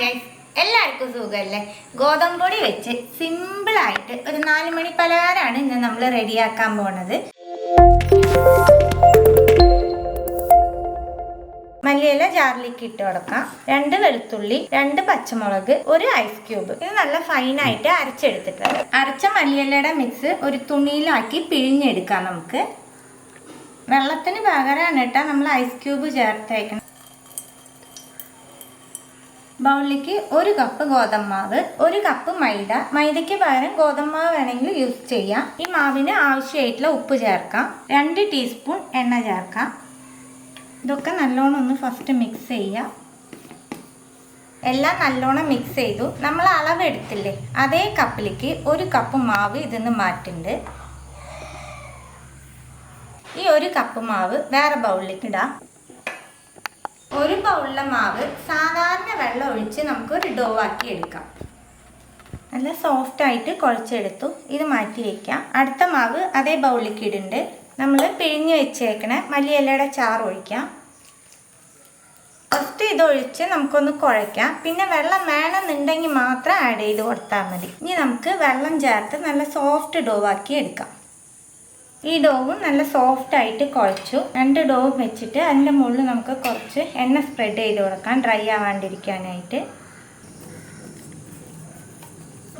Guys, എല്ലാവർക്കും സുഖമല്ലേ? ഗോതമ്പൊടി വെച്ച് സിമ്പിളായിട്ട് ഒരു 4 മണി പലഹാരമാണ് ഇന്ന് നമ്മൾ റെഡിയാക്കാൻ പോണത്. മല്ലിയില ജാറിലേക്ക് ഇട്ട് കൊടുക്കാം. 2 വെളുത്തുള്ളി, 2 പച്ചമുളക്, 1 ഐസ് ക്യൂബ്. ഇത് നല്ല ഫൈനായിട്ട് അരച്ചെടുത്തിട്ടുണ്ട്. അരച്ച മല്ലിയിലയുടെ മിക്സ് ഒരു തുണിയിലാക്കി പിഴിഞ്ഞെടുക്കാം. നമുക്ക് വെള്ളത്തിന് പകരമാണ് കേട്ടോ നമ്മൾ ഐസ് ക്യൂബ് ചേർത്തേക്കണം. ബൗളിലേക്ക് 1 കപ്പ് ഗോതമ്പാവ്, 1 കപ്പ് മൈദ. മൈദയ്ക്ക് പകരം ഗോതമ്പാവ് വേണമെങ്കിൽ യൂസ് ചെയ്യാം. ഈ മാവിന് ആവശ്യമായിട്ടുള്ള ഉപ്പ് ചേർക്കാം. 2 ടീസ്പൂൺ എണ്ണ ചേർക്കാം. ഇതൊക്കെ നല്ലോണം ഒന്ന് ഫസ്റ്റ് മിക്സ് ചെയ്യാം. എല്ലാം നല്ലോണം മിക്സ് ചെയ്തു. നമ്മൾ അളവെടുത്തില്ലേ, അതേ കപ്പിലേക്ക് 1 കപ്പ് മാവ് ഇതിന്ന് മാറ്റുന്നുണ്ട്. ഈ 1 കപ്പ് മാവ് വേറെ ബൗളിലേക്ക് ഇടാം. 1 ബൗളിലെ മാവ് സാധാരണ വെള്ളം ഒഴിച്ച് നമുക്കൊരു ഡോ ആക്കി എടുക്കാം. നല്ല സോഫ്റ്റായിട്ട് കുഴച്ചെടുത്തു. ഇത് മാറ്റി വയ്ക്കാം. അടുത്ത മാവ് അതേ ബൗളിലേക്ക് ഇടുന്നുണ്ട്. നമ്മൾ പിഴിഞ്ഞ് വെച്ചേക്കണ മല്ലിയിലയുടെ ചാറ് ഒഴിക്കാം. ഫസ്റ്റ് ഇതൊഴിച്ച് നമുക്കൊന്ന് കുഴയ്ക്കാം. പിന്നെ വെള്ളം വേണമെന്നുണ്ടെങ്കിൽ മാത്രം ആഡ് ചെയ്ത് കൊടുത്താൽ മതി. ഇനി നമുക്ക് വെള്ളം ചേർത്ത് നല്ല സോഫ്റ്റ് ഡോ ആക്കി എടുക്കാം. ഈ ഡോവും നല്ല സോഫ്റ്റായിട്ട് കുഴച്ചു. 2 ഡോവും വെച്ചിട്ട് അതിൻ്റെ മുകളിൽ നമുക്ക് കുറച്ച് എണ്ണ സ്പ്രെഡ് ചെയ്ത് കൊടുക്കാം, ഡ്രൈ ആവാണ്ടിരിക്കാനായിട്ട്.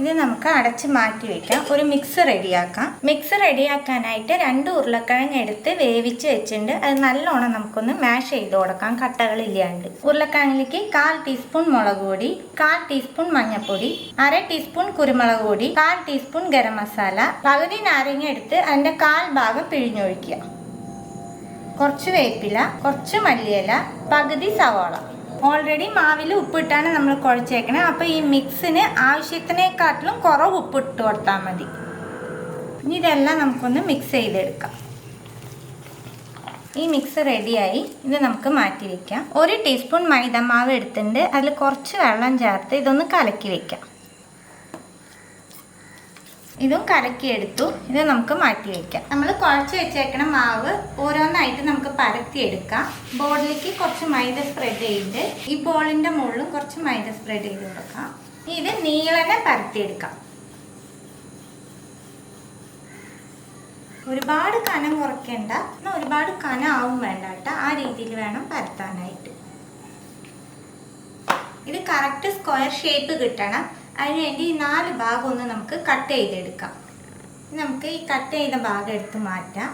ഇത് നമുക്ക് അടച്ച് മാറ്റി വയ്ക്കാം. ഒരു മിക്സ് റെഡിയാക്കാം. മിക്സ് റെഡിയാക്കാനായിട്ട് 2 ഉരുളക്കിഴങ്ങ് എടുത്ത് വേവിച്ച് വെച്ചിട്ടുണ്ട്. അത് നല്ലോണം നമുക്കൊന്ന് മാഷ് ചെയ്ത് കൊടുക്കാം, കട്ടകളില്ലാണ്ട്. ഉരുളക്കിഴങ്ങിലേക്ക് 1/4 ടീസ്പൂൺ മുളക് പൊടി, 1/4 ടീസ്പൂൺ മഞ്ഞൾപ്പൊടി, 1/2 ടീസ്പൂൺ കുരുമുളക് പൊടി, 1/4 ടീസ്പൂൺ ഗരം മസാല, പകുതി നാരങ്ങ എടുത്ത് അതിൻ്റെ 1/4 ഭാഗം പിഴിഞ്ഞൊഴിക്കുക. കുറച്ച് വേപ്പില, കുറച്ച് മല്ലിയില, പകുതി സവാള. ഓൾറെഡി മാവിൽ ഉപ്പിട്ടാണ് നമ്മൾ കുഴച്ചേക്കണേ. അപ്പോൾ ഈ മിക്സിന് ആവശ്യത്തിനേക്കാട്ടിലും കുറവ് ഉപ്പിട്ട് കൊടുത്താൽ മതി. ഇനി ഇതെല്ലാം നമുക്കൊന്ന് മിക്സ് ചെയ്തെടുക്കാം. ഈ മിക്സ് റെഡിയായി. ഇത് നമുക്ക് മാറ്റി വയ്ക്കാം. 1 ടീസ്പൂൺ മൈദമാവ് എടുത്തിട്ടുണ്ട്. അതിൽ കുറച്ച് വെള്ളം ചേർത്ത് ഇതൊന്ന് കലക്കി വയ്ക്കാം. ഇതും കലക്കിയെടുത്തു. ഇത് നമുക്ക് മാറ്റി വയ്ക്കാം. നമ്മൾ കുഴച്ച് വെച്ചേക്കണ മാവ് ഓരോന്നായിട്ട് നമുക്ക് പരത്തിയെടുക്കാം. ബോളിലേക്ക് കുറച്ച് മൈദ സ്പ്രെഡ് ചെയ്ത് ഈ ബോളിൻ്റെ മുകളിലും കുറച്ച് മൈദ സ്പ്രെഡ് ചെയ്ത് കൊടുക്കാം. ഇത് നീളനെ പരത്തിയെടുക്കാം. ഒരുപാട് കനം കുറയ്ക്കേണ്ട, എന്നാൽ ഒരുപാട് കനം ആവും വേണ്ട കേട്ടോ. ആ രീതിയിൽ വേണം പരത്താനായിട്ട്. ഇത് കറക്റ്റ് സ്ക്വയർ ഷേപ്പ് കിട്ടണം. അതിനുവേണ്ടി ഈ 4 ഭാഗം ഒന്ന് നമുക്ക് കട്ട് ചെയ്തെടുക്കാം. നമുക്ക് ഈ കട്ട് ചെയ്ത ഭാഗം എടുത്ത് മാറ്റാം.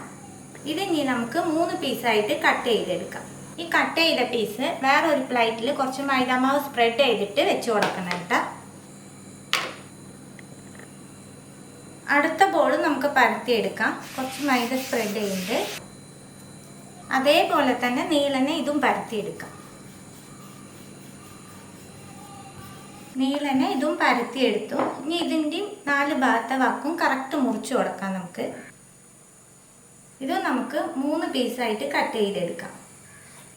ഇത് ഇനി നമുക്ക് 3 പീസായിട്ട് കട്ട് ചെയ്തെടുക്കാം. ഈ കട്ട് ചെയ്ത പീസ് വേറെ ഒരു പ്ലേറ്റിൽ കുറച്ച് മൈദാമാവ് സ്പ്രെഡ് ചെയ്തിട്ട് വെച്ച് കൊടുക്കണം കേട്ടോ. അടുത്ത ബോൾ നമുക്ക് പരത്തിയെടുക്കാം. കുറച്ച് മൈദ സ്പ്രെഡ് ചെയ്യുന്നുണ്ട്. അതേപോലെ തന്നെ നീളനെ ഇതും പരത്തിയെടുക്കാം. നീളനെ ഇതും പരത്തിയെടുത്തു. ഇനി ഇതിൻ്റെയും 4 ഭാഗത്തെ വാക്കും കറക്റ്റ് മുറിച്ച് കൊടുക്കാം. നമുക്ക് ഇത് നമുക്ക് 3 പീസായിട്ട് കട്ട് ചെയ്തെടുക്കാം.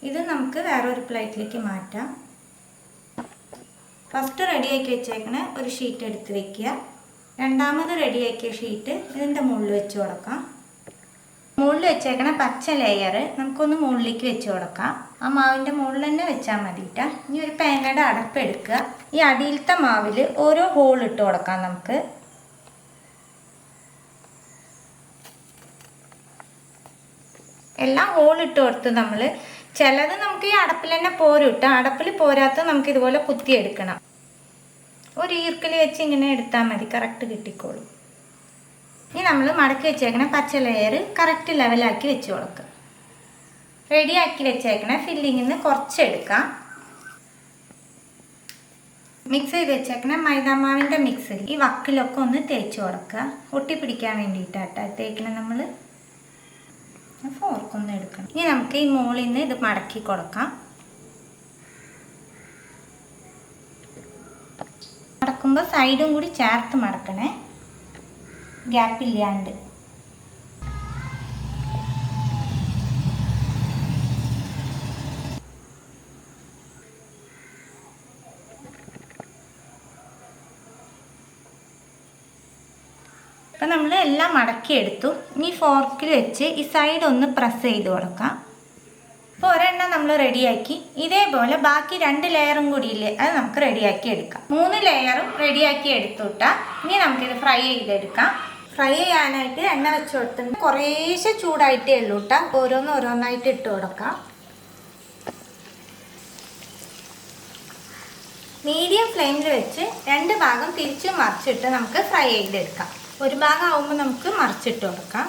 ഇത് നമുക്ക് വേറൊരു പ്ലേറ്റിലേക്ക് മാറ്റാം. ഫസ്റ്റ് റെഡിയാക്കി വെച്ചേക്കണ ഒരു ഷീറ്റ് എടുത്ത് വെക്കുക. രണ്ടാമത് റെഡിയാക്കിയ ഷീറ്റ് ഇതിൻ്റെ മുകളിൽ വെച്ച് കൊടുക്കാം. മുകളിൽ വെച്ചേക്കണ പച്ച ലെയർ നമുക്കൊന്ന് മുകളിലേക്ക് വെച്ച് കൊടുക്കാം. ആ മാവിൻ്റെ മുകളിൽ തന്നെ വെച്ചാൽ മതി കേട്ടോ. ഇനി ഒരു പേനയുടെ അടപ്പ് എടുക്കുക. ഈ അടിയിലത്തെ മാവിൽ ഓരോ ഹോൾ ഇട്ട് കൊടുക്കാം. നമുക്ക് എല്ലാം ഹോൾ ഇട്ട് കൊടുത്ത് നമ്മൾ ചിലത് നമുക്ക് ഈ അടപ്പിൽ തന്നെ പോരും കേട്ടോ. അടപ്പിൽ പോരാത്ത നമുക്ക് ഇതുപോലെ കുത്തിയെടുക്കണം. ഒരു ഈർക്കൽ വെച്ച് ഇങ്ങനെ എടുത്താൽ മതി, കറക്റ്റ് കിട്ടിക്കോളും. ഇനി നമ്മൾ മടക്കി വെച്ചേക്കണ പച്ച ലെയർ കറക്റ്റ് ലെവലാക്കി വെച്ച് കൊടുക്കുക. റെഡിയാക്കി വെച്ചേക്കണ ഫില്ലിങ്ങിൽ നിന്ന് കുറച്ചെടുക്കാം. മിക്സ് ചെയ്ത് വെച്ചേക്കണ മൈദാമാവിൻ്റെ മിക്സിൽ ഈ വക്കിലൊക്കെ ഒന്ന് തേച്ച് കൊടുക്കുക. ഒട്ടിപ്പിടിക്കാൻ വേണ്ടിയിട്ടാട്ടോ തേക്കണം. നമ്മൾ ഫോർക്കൊന്ന് എടുക്കണം. ഇനി നമുക്ക് ഈ മുകളിൽ നിന്ന് ഇത് മടക്കി കൊടുക്കാം. മടക്കുമ്പോൾ സൈഡും കൂടി ചേർത്ത് മടക്കണേ, ഗ്യാപ്പില്ലാണ്ട്. അപ്പം നമ്മൾ എല്ലാം മടക്കിയെടുത്തു. ഇനി ഫോർക്കിൽ വെച്ച് ഈ സൈഡ് ഒന്ന് പ്രസ് ചെയ്ത് കൊടുക്കാം. അപ്പോൾ ഒരെണ്ണം നമ്മൾ റെഡിയാക്കി. ഇതേപോലെ ബാക്കി 2 ലെയറും കൂടി ഇല്ലേ, അത് നമുക്ക് റെഡിയാക്കി എടുക്കാം. 3 ലെയറും റെഡിയാക്കി എടുത്തുട്ടാ. ഇനി നമുക്കിത് ഫ്രൈ ചെയ്തെടുക്കാം. ഫ്രൈ ചെയ്യാനായിട്ട് എണ്ണ വെച്ച് കൊടുത്തിട്ട് കുറേശ്ശെ ചൂടായിട്ടേ ഉള്ളൂ കേട്ടോ. ഓരോന്നായിട്ട് ഇട്ട് കൊടുക്കാം. മീഡിയം ഫ്ലെയിമിൽ വെച്ച് 2 ഭാഗം തിരിച്ചും മറിച്ചിട്ട് നമുക്ക് ഫ്രൈ ചെയ്തെടുക്കാം. ഒരു ഭാഗം ആവുമ്പോൾ നമുക്ക് മറിച്ചിട്ട് കൊടുക്കാം.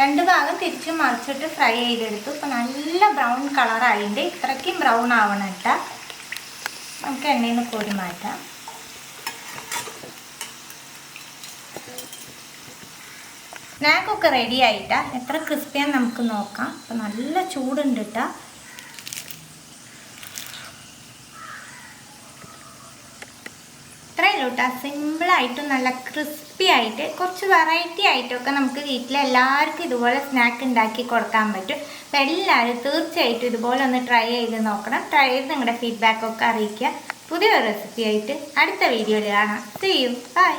രണ്ട് ഭാഗം തിരിച്ചും മറിച്ചിട്ട് ഫ്രൈ ചെയ്തെടുത്തു. ഇപ്പം നല്ല ബ്രൗൺ കളറായിട്ട് ഇത്രയ്ക്കും ബ്രൗൺ ആവണം കേട്ടോ. നമുക്ക് എണ്ണയിൽ നിന്ന് കോരി മാറ്റാം. സ്നാക്കൊക്കെ റെഡി ആയിട്ടാ. എത്ര ക്രിസ്പിയാന്ന് നമുക്ക് നോക്കാം. അപ്പം നല്ല ചൂടുണ്ട് കേട്ടോ. ഇത്രയേ ഉള്ളൂ കേട്ടോ. സിമ്പിളായിട്ടും നല്ല ക്രിസ്പി ആയിട്ട് കുറച്ച് വെറൈറ്റി ആയിട്ടൊക്കെ നമുക്ക് വീട്ടിലെല്ലാവർക്കും ഇതുപോലെ സ്നാക്ക് ഉണ്ടാക്കി കൊടുക്കാൻ പറ്റും. അപ്പം എല്ലാവരും തീർച്ചയായിട്ടും ഇതുപോലെ ഒന്ന് ട്രൈ ചെയ്ത് നോക്കണം. ട്രൈ ചെയ്ത് നിങ്ങളുടെ ഫീഡ്ബാക്കൊക്കെ അറിയിക്കുക. പുതിയൊരു റെസിപ്പി ആയിട്ട് അടുത്ത വീഡിയോയിൽ കാണാം. See you. Bye.